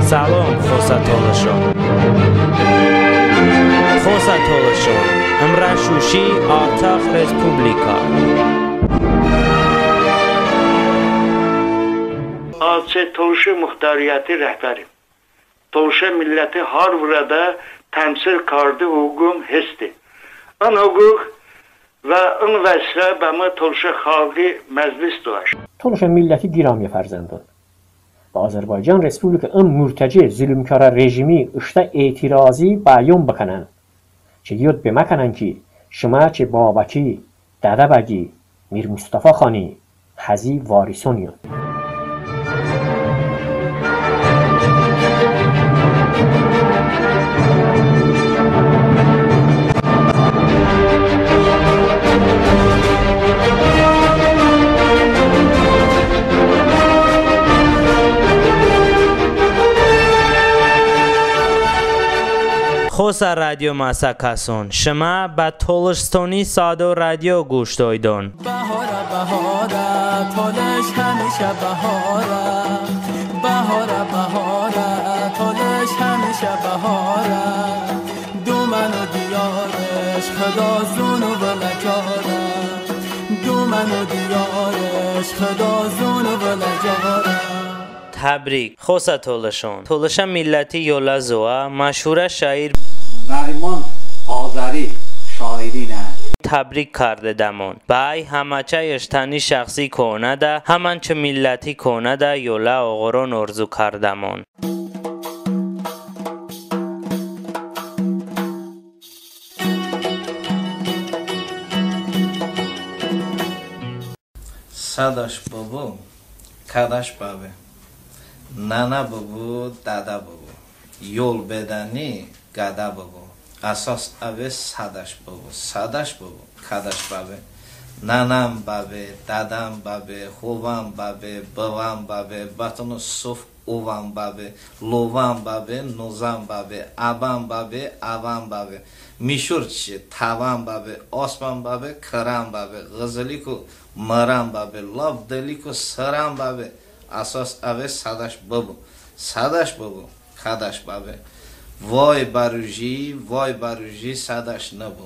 سلام خوستالشون امرشوشی آتاق رسپوبلیکا آزچه تولش مختاریتی رهبریم تولش ملت هر ورده temsil kardı hukuk hesti. An hukuk ve an vesile bama tolşa halkı meclis doğaş. Tolşa milleti girami فرزندان. با آذربایجان رسپوبلیک ام مرتجع ظلمکار رژیمی اشتا اعتراضی بیان بکنن. چه یاد بمکنن که شما چه بابکی، دادبگی، میر مصطفی خانی، حزی وارثونیان. خوست رادیو ماساکاسون شما با تولشتونی سادو رادیو گوش دایدون. بهاره بهاره تولش همیشه بهاره بهاره بهاره تولش همیشه بهاره دومن و دیارش خدا زون و ولکاره دومن و دیارش خدا زون و ولکاره. تبریک خوست تولشون تولش ملتی یولازوا مشهور شاعر نریمان آذری شاعری نه تبریک کرده دمون بای همچه اشتانی شخصی کنه ده همانچه ملتی کنه ده یولا آغرون ارزو کردمون. صداش بابو کداش بابه نانا بابو دادا بابو یول بدنی گادا بابو اساس اوه صداش بابو کداش بابه نانم بابه دادم بابه خوبم بابه بابام بابه باتونو صف اوام بابه لوام بابه نوزام بابه ابام بابه اوام بابه میشور چیه تاوام بابه آسمان بابه کرام بابه غزلی کو مرام بابه لاب دلی کو سرام بابه اساس اوه صداش بابو کداش بابه وای باروژی صداش نبو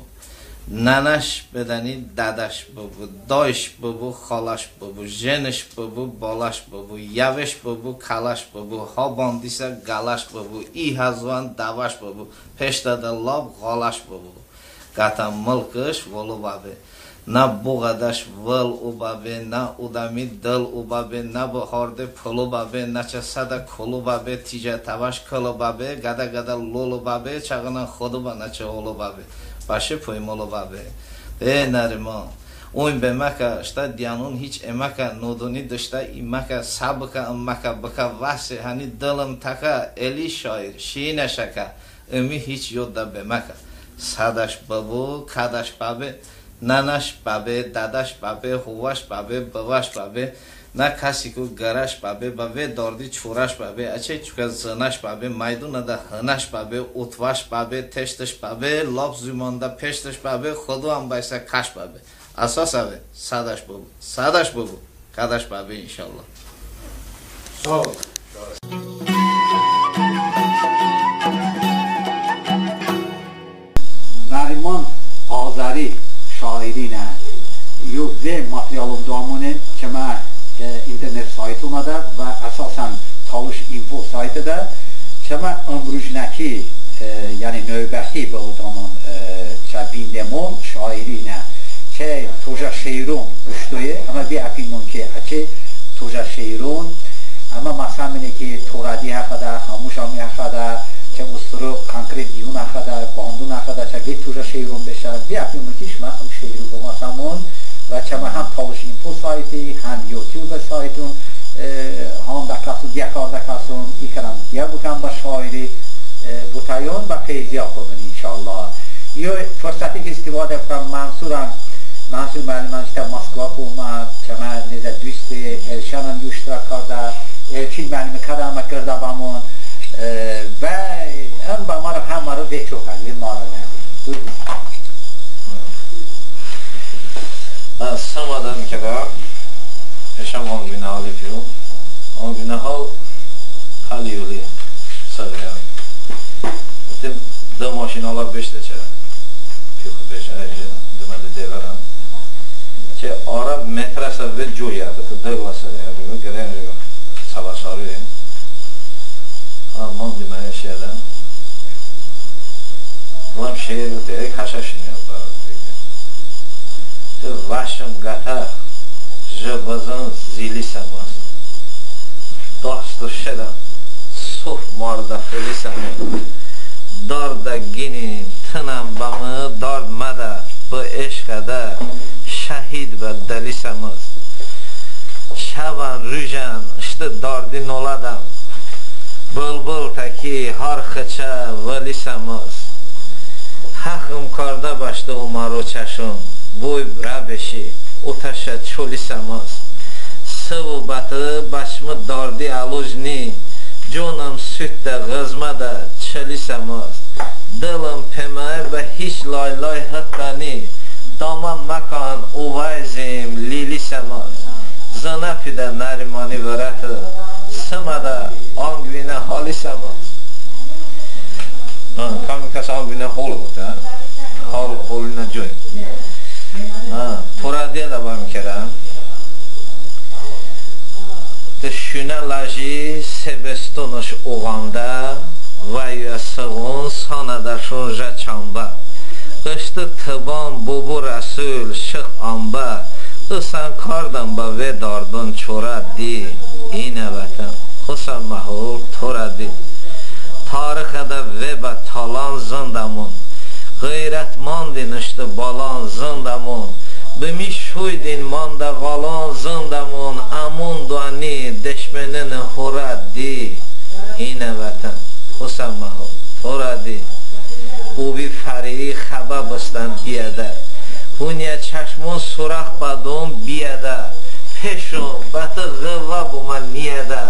ننش بدنی داداش بابو دایش بابو خالاش بابو جنش بابو بالاش بابو یوش بابو کلاش بابو ها باندیسا گلاش بابو ای هزوان دواش بابو پشتادا لاب غالاش بابو گاتا ملکش ولو بابه نه بوغداش ول او بابه نه اودامی دل او بابه نه بخارده پلو بابه نه چسادا کلو بابه تیجه تواش کلو بابه گدا گدا لولو بابه چاغنا خودو با نه چه اولو بابه باشه پویمولو بابه ای نریمان اون به مکه شتا دیانون هیچ امکه نودونی داشته ایمکه سابکه امکه بکه واسه هنی دلم تکه الی شایر شی نشکه امی هیچ یودا به مکه صداش بابو کداش بابه نانش بابه داداش بابه هواش بابه بواش بابه نه کسی کو گراش بابه بابه داردی چوراش بابه اچه چوکا زناش بابه مایدون ده هناش بابه اوتواش بابه تشتش بابه لاب زیمانده پشتش بابه خودو هم بایسته کش بابه اساس اوه صداش بابو کداش بابه انشالله. نریمان آذری شاعری نه یوزه ماتریالم دامونه که ما اینترنت سایت اومده و اساسا تالش اینفو سایت ده که ما امروزنکی یعنی نوبتی به ادامون چه بیندمون شاعری نه که توجه شیرون اشتویه اما بی اپیمون که اچه توجه شیرون اما مثلا اینه که توردی حقا ده هموش همی حقا ده که استرو کنکریت دیون حقا ده باندون حقا ده چه بی توجه شیرون بشه بی اپیمون که شما هم شیرون با مثلا و چه ما هم تالش اینفو سایتی هم یوتیوب سایتون هم دکاسون دیکار دکاسون ای کنم دیا بکن با شاعری بوتایون و پیزی ها کنن انشاءالله یه فرصتی که استفاده کنم منصور معلومانشته مسکوا که اومد که من نیزه دوست الشان هم اشتراک کرده الچین معلومه کرده همه کرده بامون و هم با ما رو هم ما رو ویچو کرده ما رو نبید Sam adam mikada yaşam 10 gün hali fiyo 10 gün hal hali yolu دو ماشین آلا بشته چرا پیخ بشن دمده دیورم که آرا مترسه به جوی یاده که دگلاسه یاده گره سواساری من دیمه شیده ولم شیر رو دیگه کشش نیاد برای تو وشم گتا جبازن زیلی سماست داستو شدم صف مارده فیلی سمه دارده گینی تنم بامه دارد مده به عشقده شهید به دلی سماست شبان روژن اشته داردی نولدم بلبل تکی هر خچه ولی سماست حقم کرده باشته او مارو چشم بوی ربشی اوتش چولی سماست سو بطه بشم داردی علوج نی جونم سوت ده غزمه ده چلی سماست دلم پمه به هیچ لای لای حتی نی دامن مکان اوایزیم لیلی سماست زنه پیده نریمانی ورته سمه ده آنگوینه حالی سماست کمی کس آنگوینه حول بود حولینه جوی پورادیه ده با میکرم دشونه لجی سبستونش اوغانده و یا سغون سانه درشون جه چانبه اشت تبان بوبو رسول شخ آنبه اسن کاردم با وی داردون چوره دی اینه وطن خسن محول توره دی تاریخ ده وی با تالان زندمون غیرت ماندین اشت بالان زندمون بمی شویدین مانده غالان زندمون امون دوانی دشمنین خورد دی اینه وطن خسن محول توره دی او بی فری خبه بستن بیاده هونیه چشمون سرخ بدون بیاده پیشون بط غوه بو من نیاده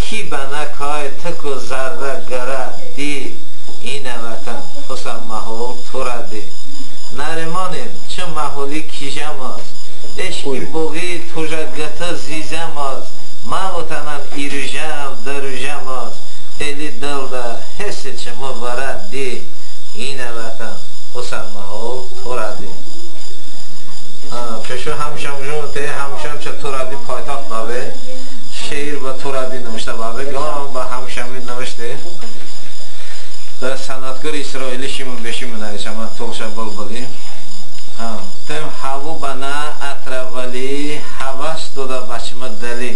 کی بنکای تکو زرده گره دی اینه وطن خسن محول توره دی نریمانیم چه محولی کیجم است اشکی بوغی توجه گته زیزم است من وطنن ایروژم دروژم است الی دل ده حسی چه مبرد دی اینه وطن خسن محول توره دی پیشو همشم ته همشم چه توردی پایتاخت بابه شعر با توردی نوشته بابه گلام با همشمی نوشته در صنعتگر اسرائیلی شیمون بشیمون ایچما توشه بلبلی تم حوو بنا اطرولی حواس دوده بچم دلی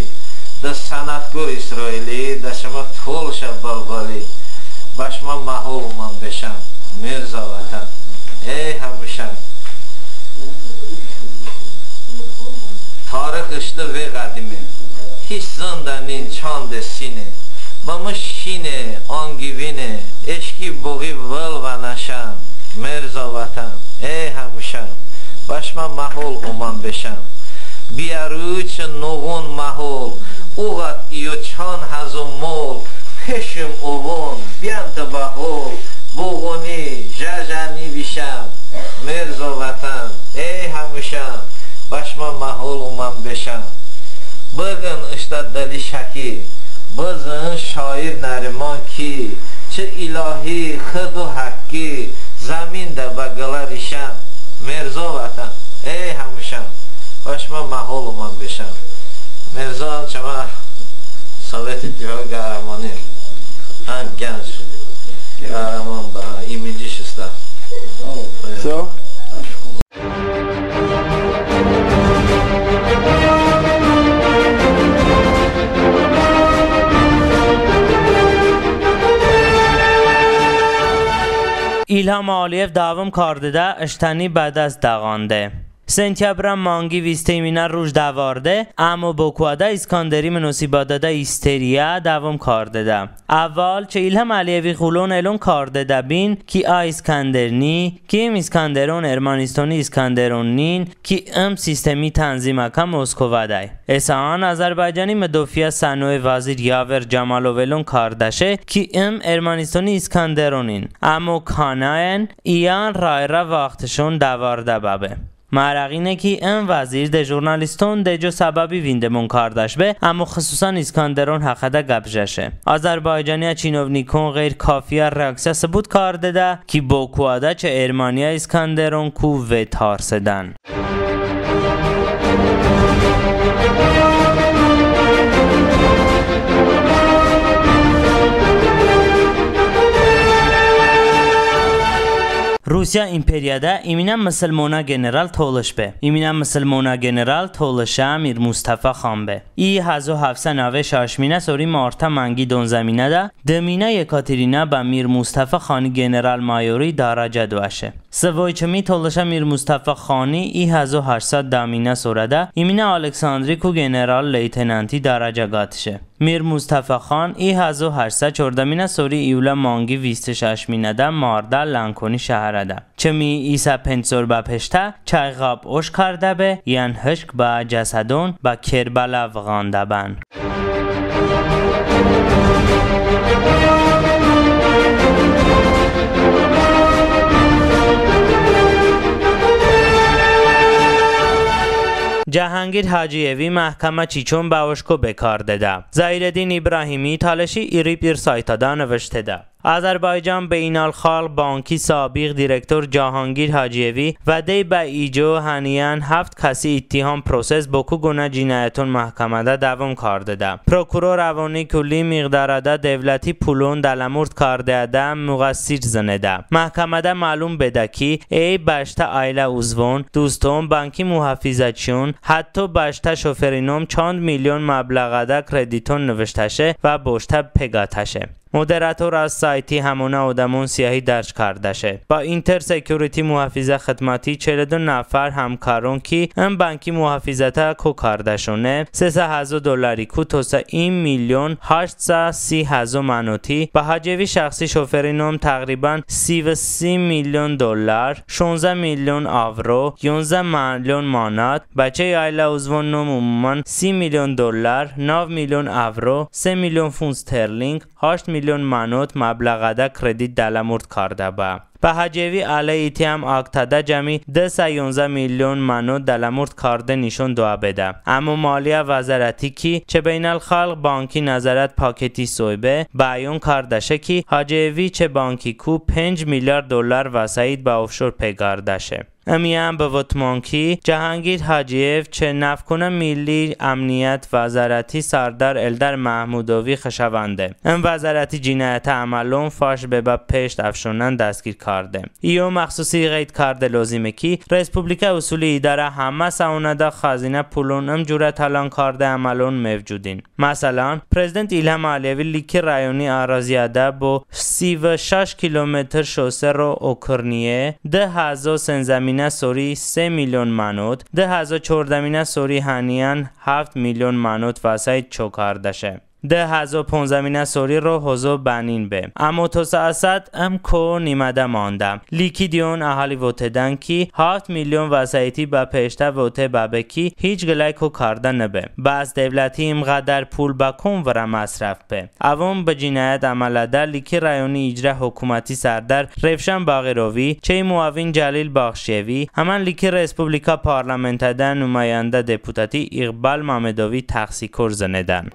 در صنعتگر اسرائیلی در شما توشه بلبلی بشما محول من بشم مرزا وطن ای همشم تاریخ اشته وی قدیمه هیچ زندانین چاند سینه با مشینه آنگیوینه اشکی بوغی ول و نشم مرزا وطن ای همشم بشما محول اومن بشم بیاروچ نوغون محول اوغت ایو چان هزو مول پیشم اوون بیانت بحول بوغونی جاجانی بیشم مرزا وطن ای همشم بشما محول اومن بشم بگن اشتا دلی شکی بزن شایر نریمان کی چه الهی خد و حقی زمین ده بگلا ریشم مرزا وطن ای همشم بشما محول اومن بشم مرزا هم چما سویت اتحاد قهرمانی هم گنج قهرمان با ایمیجیش است So? İlham Aliyev davam kardida اشتنی بعد از دغانده سنتیابر مانگی ویستیمینا روش دوارده اما بکواده اسکاندری منوسیباده ده ایستریا دوام کارده اول چه ایلهم علیوی خولون الون کارده بین کی آ اسکندرنی کی ام اسکندرون ارمانیستانی اسکندرون نین کی ام سیستمی تنظیم اکا موسکوه ده اسان آذربایجانی مدوفیا سنوی وزیر یاور جمالوولون کاردشه کی ام ارمانیستانی اسکندرونین اما کاناین ایان رای را وقتشون دوارده بابه معرقینه که این وزیر ده ژورنالیستون ده جو سببی ویندمون کاردش به اما خصوصا اسکندرون حقده گبجشه. آذربایجانیا چینوونیکون غیر کافیه ریاکسیا ثبوت کرده ده که بوکواده چه ارمانیا اسکندرون کو و تارسدن. روسیا امپریادا ایمینا مسلمونا گنرال تولش به ایمینا مسلمونا گنرال تولشا میر مصطفی خان به ای 1796 مینا سوری مارتا منگی دون زمینه ده دمینا یکاترینا با میر مصطفی خانی گنرال مایوری دارجه دوشه سویچمی تولشا میر مصطفی خانی ای 1800 دامینا سورده ایمینا الکساندری کو گنرال لیتنانتی دارجه گاتشه میر مصطفی خان ای 1814 مینا سوری ایولا مانگی 26 مینا ده ماردا لانکونی شهر ده چمی ایسا پنسور با پشته چایغاب اوش کرده به یان هشک با جسدون با کربلا وغانده بن. جهانگیر حاجیوی محکمه چیچون باوشکو بکار داده. زایردین ابراهیمی تالشی ایری پیر سایتادا نوشته ده. آذربایجان بین‌الخالق بانکی سابق دیرکتور جهانگیر حاجیوی و دی با ایجو هنیان 7 کسی اتهام پروسس بکو گونه جنایتون محکمه ده دوام کرده ده. پروکورور روانی کلی مقدار ده دولتی پولون دلمورد کرده ده مقصر زنده. محکمه ده معلوم بده که ای باشته aiله uzvon دوستون بانکی محافظتشون حتی باشته شوفرینوم چند میلیون مبلغ ده کردیتون نوشتشه و باشته پگاتشه. مدیراتور از سایتی همونه آدمون سیاهی درج کرده شه. با اینتر سکیوریتی محافظه خدماتی 42 نفر همکارون که این بانکی محافظته کو کرده شونه $3,000 کو توسا این میلیون 830,000 منوتی با حاجیوی شخصی شوفرینوم تقریبا 33 میلیون دلار 16 میلیون آورو 11 میلیون مانات بچه aiله uzvon نوم عموما 30 میلیون دلار 9 میلیون آورو 3 میلیون فونت استرلینگ 8 میلیون منوت مبلغ ده کردیت دلمورد کرده با. به حاجیوی علی اتهام آکتاده جمعی 211 میلیون منوت دلمورد کرده نشون دو بده. اما مالیه وزارتی که چه بین الخلق بانکی نظارت پاکتی سویبه بیان کرده شه که حاجیوی چه بانکی کو 5 میلیارد دلار وسایت به افشور پگارده شه. امیم به وطمانکی جهانگیر حاجیو چه نفکنه ملی امنیت وزارتی سردار الدر محمودوی خشونده. این وزارتی جنایت عملون فاش به پشت افشونن دستگیر کرده. ایو مخصوصی قید کرده لازمه که رسپوبلیکا اصولی اداره همه سعونده خزینه پولون ام جوره تلان کرده عملون موجودین. مثلا پرزیدنت ایلهام علیوی لیکی رایونی آرازیاده با 36 کیلومتر شوسه رو اوکرنیه 10,000 سنزمین سوری 3 میلیون منوت 2014 سوری هنیان 7 میلیون منوت واسه چوکارده شه 2015 سوری رو حضور بنین به اما تو ساعت ام کو نیمده مانده لیکی دیون اهالی ووتدن کی 7 میلیون وسایتی با پشته ووته بابه کی هیچ گلای کو کرده نبه باز دولتی اینقدر پول با کن ور مصرف به اوام به جنایت عمل ده لیکی رایونی اجرا حکومتی سردار رفشن باقروی چه معاون جلیل باخشیوی همان لیکی رسپوبلیکا پارلمنت ده نماینده دپوتاتی اقبال محمدوی تقصیکور زندن.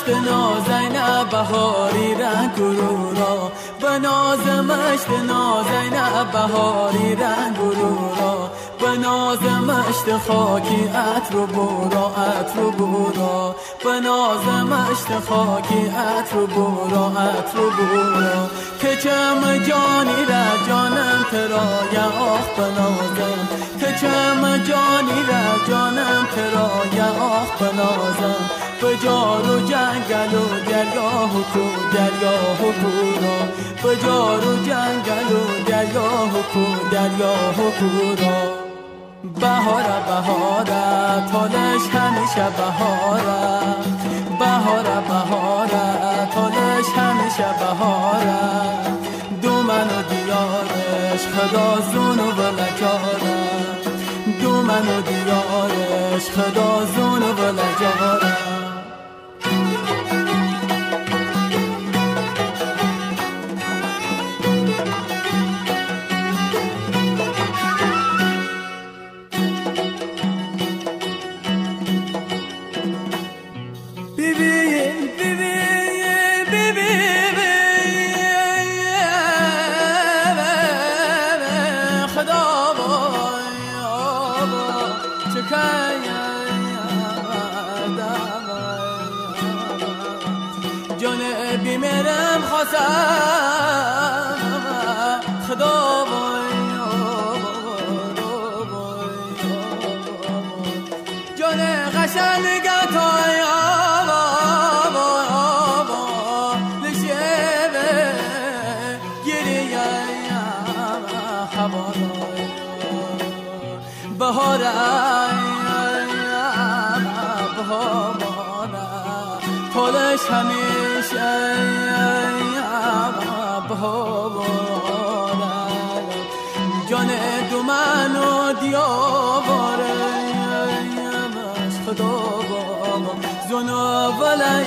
نازینا بهاری رنگ گرورا بنازمش نازینا بهاری رنگ گرورا بنازمش خاکی عطر و بورا عطر و بورا بنازمش خاکی عطر و بورا عطر و بورا که چم جانی را جانم ترا یا آخ بنازم که چم جانی را جانم ترا یا آخ بنازم بجار و جنگل و درگاه و کو درگاه و کورا بجار و جنگل و درگاه و کو درگاه و کورا بهاره بهاره تالش همیشه بهاره بهاره بهاره تالش همیشه بهاره دیارش خدا زون و لجاره دو من و دیارش خدا زون و لجاره خدا جان قشنگ توی لشبه گریه هوا بهار طولش همیشه جان دو من و دیواره خدا با زنا ولی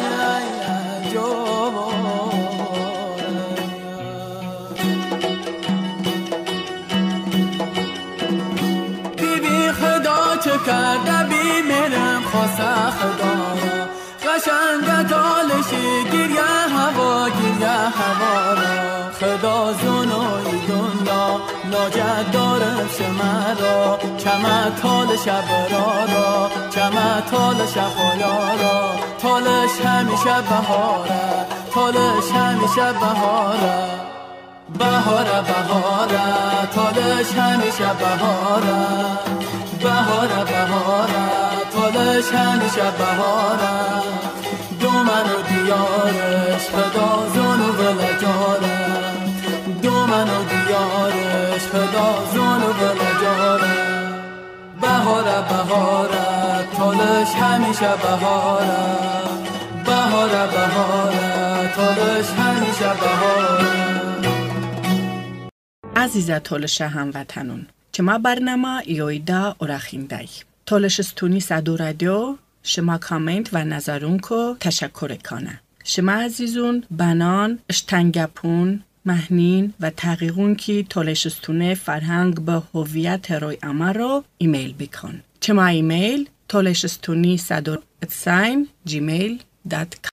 بی خدا چه کرده بی میرم خواسته خدا قشنگ تالشی گریه هوا را خدا زنوی دنیا لاجد دارم شمرا چمه تال شب را چمه تال شب را تالش همیشه بهاره تالش همیشه بهاره بهاره تالش همیشه بهاره بهاره تالش همیشه بهاره دو من و دیارش خدا زن و ولجاره دو من و دیارش خدا زن و ولجاره بهاره تالش همیشه بهاره بهاره تالش همیشه بهاره. عزیزه تالش هموطنون چما برنامه یویده ارخیندهی تالش استونی صدو رادیو شما کامنت و نظرون کو تشکر کنه شما عزیزون بنان اشتنگپون مهنین و تحقیقون کی تالش استونه فرهنگ به هویت روی امر رو ایمیل بکن چما ایمیل تالش استونی صدو @gmail.com